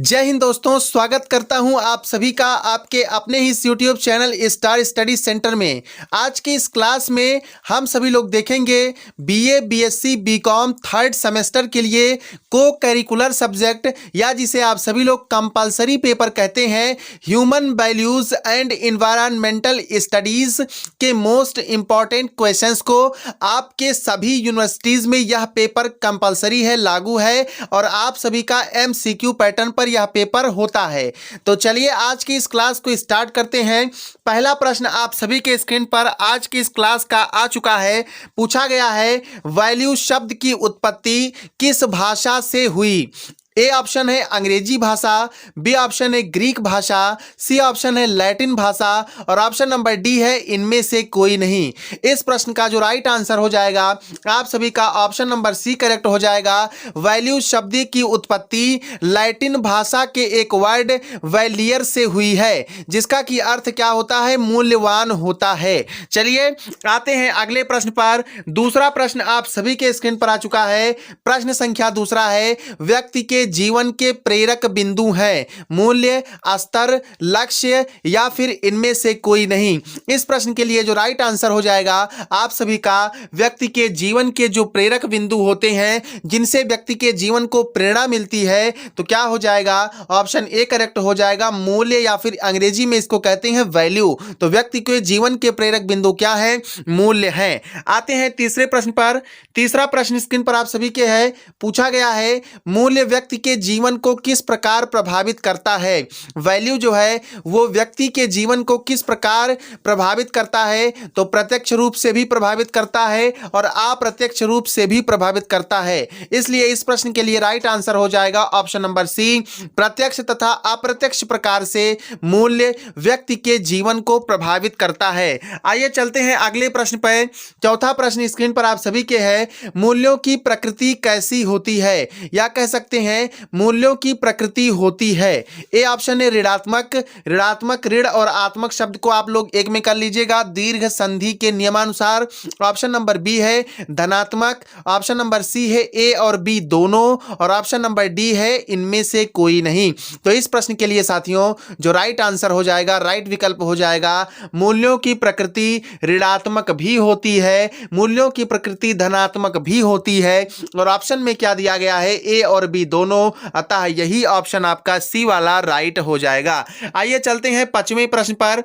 जय हिंद दोस्तों, स्वागत करता हूं आप सभी का आपके अपने ही YouTube channel Star Study Centre में। आज की इस क्लास में हम सभी लोग देखेंगे BA, BSc, BCom third semester के लिए को करिकुलर सब्जेक्ट या जिसे आप सभी लोग कंपलसरी पेपर कहते हैं, human values and environmental studies के मोस्ट इंपॉर्टेंट क्वेश्चंस को। आपके सभी यूनिवर्सिटीज़ में यह पेपर कंपलसरी है, लागू है और आप सभी का MCQ पैटर्न पर यह पेपर होता है। तो चलिए आज की इस क्लास को स्टार्ट करते हैं। पहला प्रश्न आप सभी के स्क्रीन पर आज की इस क्लास का आ चुका है। पूछा गया है वैल्यू शब्द की उत्पत्ति किस भाषा से हुई। ए ऑप्शन है अंग्रेजी भाषा, बी ऑप्शन है ग्रीक भाषा, सी ऑप्शन है लैटिन भाषा और ऑप्शन नंबर डी है इनमें से कोई नहीं। इस प्रश्न का जो राइट आंसर हो जाएगा आप सभी का ऑप्शन नंबर सी करेक्ट हो जाएगा। वैल्यू शब्द की उत्पत्ति लैटिन भाषा के एक वर्ड वैलियर से हुई है, जिसका की अर्थ क्या होता है, मूल्यवान होता है। चलिए आते हैं अगले प्रश्न पर। दूसरा प्रश्न आप सभी के स्क्रीन पर आ चुका है। प्रश्न संख्या दूसरा है व्यक्ति के जीवन के प्रेरक बिंदु हैं, मूल्य, स्तर, लक्ष्य या फिर इनमें से कोई नहीं। इस प्रश्न के लिए जो राइट आंसर हो जाएगा आप सभी का व्यक्ति के जीवन के जो प्रेरक बिंदु होते हैं, जिनसे व्यक्ति के जीवन को प्रेरणा मिलती है, तो क्या हो जाएगा, ऑप्शन ए करेक्ट हो जाएगा, मूल्य या फिर अंग्रेजी में इसको कहते हैं वैल्यू। तो व्यक्ति के जीवन के प्रेरक बिंदु क्या है, मूल्य है। आते हैं तीसरे प्रश्न पर। तीसरा प्रश्न स्क्रीन पर आप सभी के है। पूछा गया है मूल्य व्यक्ति के जीवन को किस प्रकार प्रभावित करता है। वैल्यू जो है वो व्यक्ति के जीवन को किस प्रकार प्रभावित करता है, तो प्रत्यक्ष रूप से भी प्रभावित करता है और अप्रत्यक्ष रूप से भी प्रभावित करता है। इसलिए इस प्रश्न के लिए राइट आंसर हो जाएगा ऑप्शन नंबर सी, प्रत्यक्ष तथा अप्रत्यक्ष प्रकार से मूल्य व्यक्ति के जीवन को प्रभावित करता है। आइए चलते हैं अगले प्रश्न पर। चौथा प्रश्न स्क्रीन पर आप सभी के है, मूल्यों की प्रकृति कैसी होती है, या कह सकते हैं मूल्यों की प्रकृति होती है। ए ऑप्शन है ऋणात्मक। ऋणात्मक, ऋण और आत्मक शब्द को आप लोग एक में कर लीजिएगा दीर्घ संधि के नियमानुसार। ऑप्शन नंबर बी है धनात्मक। ऑप्शन नंबर सी है ए और बी दोनों और ऑप्शन नंबर डी है इनमें से कोई नहीं। तो इस प्रश्न के लिए साथियों जो राइट आंसर हो जाएगा, राइट विकल्प हो जाएगा, मूल्यों की प्रकृति ऋणात्मक भी होती है, मूल्यों की प्रकृति धनात्मक भी होती है और ऑप्शन में क्या दिया गया है, ए और बी दोनों। अतः यही ऑप्शन आपका सी वाला राइट हो जाएगा। आइए चलते हैं पांचवें प्रश्न पर।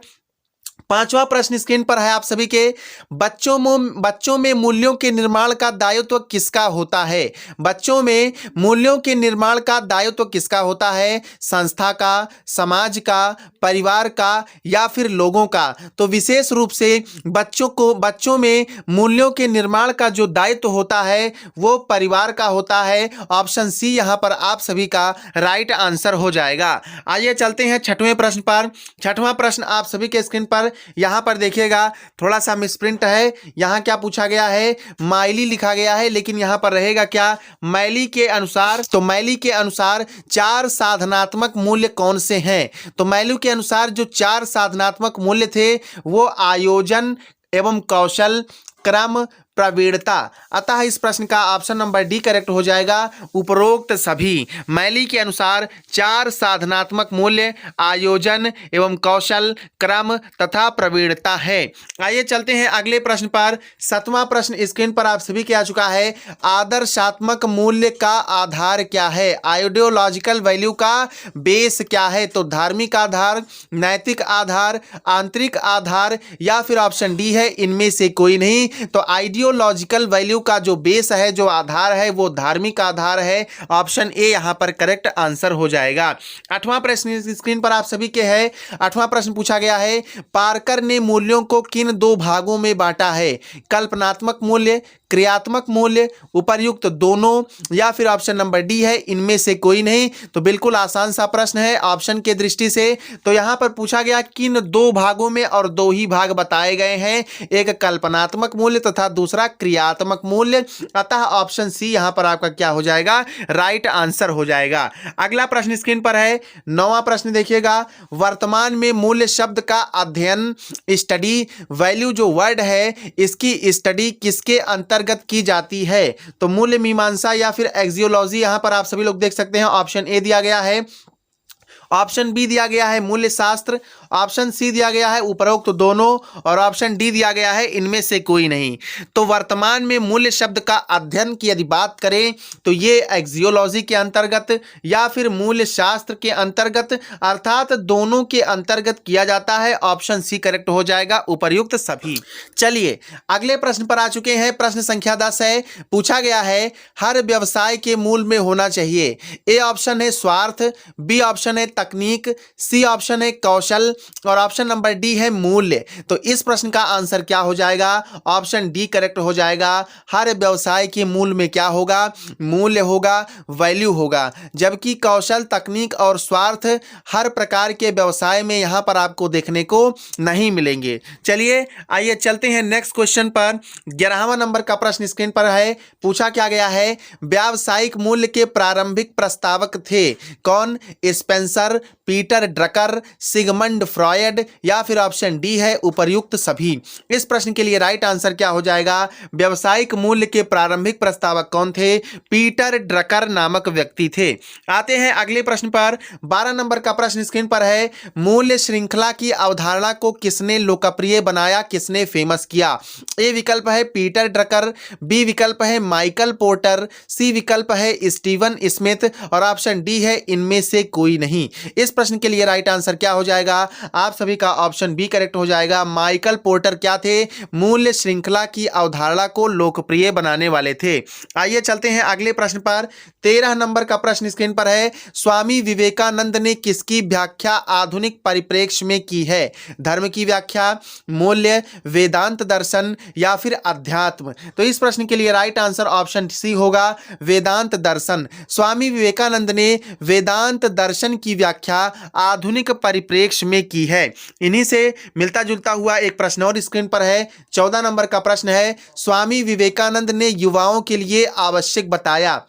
पांचवा प्रश्न स्क्रीन पर है आप सभी के, बच्चों में मूल्यों के निर्माण का दायित्व किसका होता है। बच्चों में मूल्यों के निर्माण का दायित्व किसका होता है, संस्था का, समाज का, परिवार का या फिर लोगों का। तो विशेष रूप से बच्चों में मूल्यों के निर्माण का जो दायित्व होता है वो परिवार का होता है। ऑप्शन सी यहां पर आप सभी का राइट आंसर हो जाएगा। आइए चलते हैं छठवें प्रश्न पर। छठवां प्रश्न आप सभी के स्क्रीन पर यहां पर देखिएगा, थोड़ा सा मिसप्रिंट है। यहां क्या पूछा गया है, माइली लिखा गया है, लेकिन यहां पर रहेगा क्या, मैली के अनुसार। तो मैली के अनुसार चार साधनात्मक मूल्य कौन से हैं। तो मैली के अनुसार जो चार साधनात्मक मूल्य थे वो आयोजन एवं कौशल, क्रम, प्रवीणता। अतः इस प्रश्न का ऑप्शन नंबर डी करेक्ट हो जाएगा, उपरोक्त सभी। मैली के अनुसार चार साधनात्मक मूल्य आयोजन एवं कौशल, क्रम तथा प्रवीणता है। आइए चलते हैं अगले प्रश्न पर। सातवां प्रश्न स्क्रीन पर आप सभी के आ चुका है, आदर्शात्मक मूल्य का आधार क्या है। आइडियोलॉजिकल वैल्यू का बेस क्या है। तो धार्मिक आधार, नैतिक आधार, आंतरिक आधार या फिर ऑप्शन डी है इनमें से कोई नहीं। तो आइडियोलॉजिकल वैल्यू का जो बेस है, जो आधार है वो धार्मिक आधार है। ऑप्शन ए यहां पर करेक्ट आंसर हो जाएगा। आठवां प्रश्न स्क्रीन पर आप सभी के है। आठवां प्रश्न पूछा गया है, पार्कर ने मूल्यों को किन दो भागों में बांटा है। कल्पनात्मक मूल्य, क्रियात्मक मूल्य, उपर्युक्त दोनों या फिर ऑप्शन नंबर डी है इनमें से कोई नहीं। तो बिल्कुल आसान सा प्रश्न है ऑप्शन के दृष्टि से। तो यहां पर पूछा गया किन दो भागों में, और दो ही भाग बताए गए हैं, एक कल्पनात्मक मूल्य तथा दूसरा क्रियात्मक मूल्य। अतः ऑप्शन सी यहां पर आपका क्या हो जाएगा, राइट आंसर हो जाएगा। अगला प्रश्न स्क्रीन पर है, नौवां प्रश्न देखिएगा, वर्तमान में मूल्य शब्द का अध्ययन, स्टडी, वैल्यू जो वर्ड है इसकी स्टडी किसके अंतर्गत की जाती है। तो मूल्य मीमांसा या फिर एक्सियोलॉजी, यहां पर आप सभी लोग देख सकते हैं ऑप्शन ए दिया गया है। ऑप्शन बी दिया गया है मूल्य शास्त्र, ऑप्शन सी दिया गया है उपरोक्त दोनों, और ऑप्शन डी दिया गया है इनमें से कोई नहीं। तो वर्तमान में मूल्य शब्द का अध्ययन की यदि बात करें तो ये एक्सियोलॉजी के अंतर्गत या फिर मूल्य शास्त्र के अंतर्गत अर्थात दोनों के अंतर्गत किया जाता है। ऑप्शन सी करेक्ट हो जाएगा, उपर्युक्त सभी। चलिए अगले प्रश्न पर आ चुके हैं। प्रश्न संख्या 10 है। पूछा गया है हर व्यवसाय के मूल में होना चाहिए। ए ऑप्शन है स्वार्थ, बी ऑप्शन है तकनीक, सी ऑप्शन है कौशल, और ऑप्शन नंबर डी है मूल्य। तो इस प्रश्न का आंसर क्या हो जाएगा? ऑप्शन डी करेक्ट हो जाएगा। हर व्यवसाय के मूल में क्या होगा? मूल्य होगा, वैल्यू होगा। जबकि कौशल, तकनीक और स्वार्थ हर प्रकार के व्यवसाय में यहां पर आपको देखने को नहीं मिलेंगे। चलिए आइए चलते हैं नेक्स्ट क्वेश्चन पर। 11वां नंबर का प्रश्न स्क्रीन पर है। पूछा क्या गया है व्यावसायिक मूल्य के प्रारंभिक प्रस्तावक थे कौन? Spencer, Peter Drucker, Sigmund Freud, या फिर ऑप्शन डी है उपर्युक्त सभी। इस प्रश्न के लिए राइट आंसर क्या हो जाएगा? व्यावसायिक मूल्य के प्रारंभिक प्रस्तावक कौन थे? पीटर ड्रकर नामक व्यक्ति थे। आते हैं अगले प्रश्न पर। 12 नंबर का प्रश्न स्क्रीन पर है। मूल्य श्रृंखला की अवधारणा को किसने लोकप्रिय बनाया, किसने फेमस किया? ए विकल्प है पीटर ड्रकर, बी विकल्प है माइकल पोर्टर, सी विकल्प है स्टीवन स्मिथ, और ऑप्शन डी है इनमें से कोई नहीं। इस प्रश्न के लिए राइट आंसर क्या हो जाएगा? आप सभी का ऑप्शन बी करेक्ट हो जाएगा। माइकल पोर्टर क्या थे? मूल्य श्रृंखला की अवधारणा को लोकप्रिय बनाने वाले थे। आइए चलते हैं अगले प्रश्न पर। 13 नंबर का प्रश्न स्क्रीन पर है। स्वामी विवेकानंद ने किसकी व्याख्या आधुनिक परिप्रेक्ष्य में की है? धर्म की व्याख्या, मूल्य, वेदांत दर्शन, या फिर अध्यात्म? तो इस प्रश्न के लिए राइट आंसर ऑप्शन सी होगा, वेदांत दर्शन। स्वामी विवेकानंद ने वेदांत दर्शन की व्याख्या आधुनिक परिप्रेक्ष्य में की है। इन्हीं से मिलता जुलता हुआ एक प्रश्न और स्क्रीन पर है। 14 नंबर का प्रश्न है। स्वामी विवेकानंद ने युवाओं के लिए आवश्यक बताया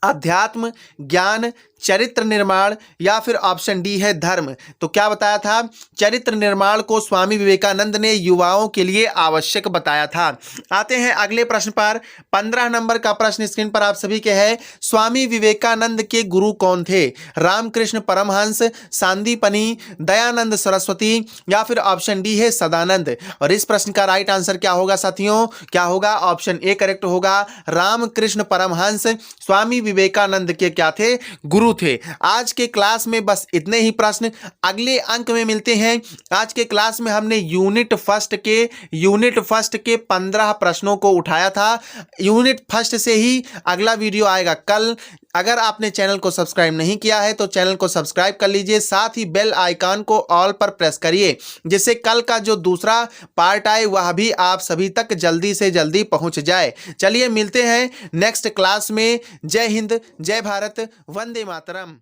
अध्यात्म, ज्ञान, चरित्र निर्माण, या फिर ऑप्शन डी है धर्म? तो क्या बताया था? चरित्र निर्माण को स्वामी विवेकानंद ने युवाओं के लिए आवश्यक बताया था। आते हैं अगले प्रश्न पर। 15 नंबर का प्रश्न स्क्रीन पर आप सभी के है। स्वामी विवेकानंद के गुरु कौन थे? रामकृष्ण परमहंस, सांदीपनि, दयानंद सरस्वती, या फिर ऑप्शन डी है सदानंद? और इस प्रश्न का राइट आंसर क्या होगा साथियों? क्या होगा? ऑप्शन ए करेक्ट होगा। रामकृष्ण परमहंस स्वामी विवेकानंद के क्या थे? गुरु थे। आज के क्लास में बस इतने ही प्रश्न। अगले अंक में मिलते हैं। आज के क्लास में हमने यूनिट फर्स्ट के 15 प्रश्नों को उठाया था। यूनिट फर्स्ट से ही अगला वीडियो आएगा कल। अगर आपने चैनल को सब्सक्राइब नहीं किया है तो चैनल को सब्सक्राइब कर लीजिए, साथ ही बेल आइकन को ऑल पर प्रेस करिए, जिससे कल का जो दूसरा पार्ट आए वह भी आप सभी तक जल्दी से जल्दी पहुंच जाए। चलिए मिलते हैं नेक्स्ट क्लास में। जय हिंद, जय भारत, वंदे मातरम।